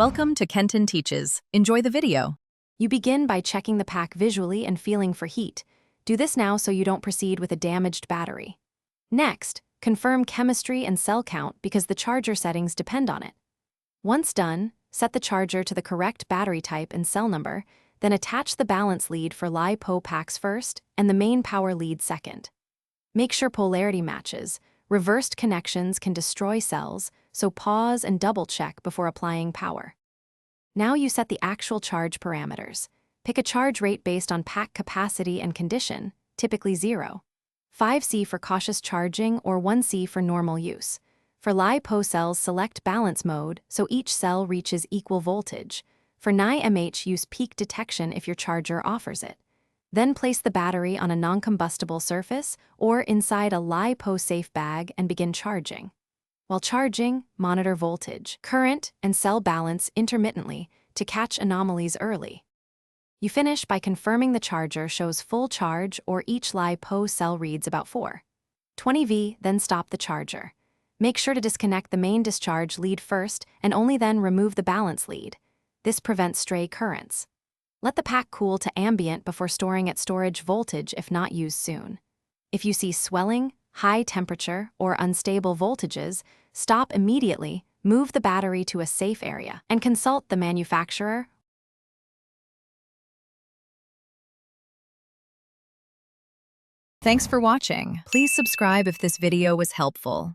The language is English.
Welcome to Kenton Teaches. Enjoy the video. You begin by checking the pack visually and feeling for heat. Do this now so you don't proceed with a damaged battery. Next, confirm chemistry and cell count because the charger settings depend on it. Once done, set the charger to the correct battery type and cell number, then attach the balance lead for LiPo packs first and the main power lead second. Make sure polarity matches. Reversed connections can destroy cells, so pause and double-check before applying power. Now you set the actual charge parameters. Pick a charge rate based on pack capacity and condition, typically 0. 5C for cautious charging or 1C for normal use. For LiPo cells, select balance mode so each cell reaches equal voltage. For Ni-MH, use peak detection if your charger offers it. Then place the battery on a non-combustible surface or inside a LiPo-safe bag and begin charging. While charging, monitor voltage, current, and cell balance intermittently to catch anomalies early. You finish by confirming the charger shows full charge or each LiPo cell reads about 420 V, then stop the charger. Make sure to disconnect the main discharge lead first and only then remove the balance lead. This prevents stray currents. Let the pack cool to ambient before storing at storage voltage if not used soon. If you see swelling, high temperature, or unstable voltages, stop immediately, move the battery to a safe area, and consult the manufacturer. Thanks for watching. Please subscribe if this video was helpful.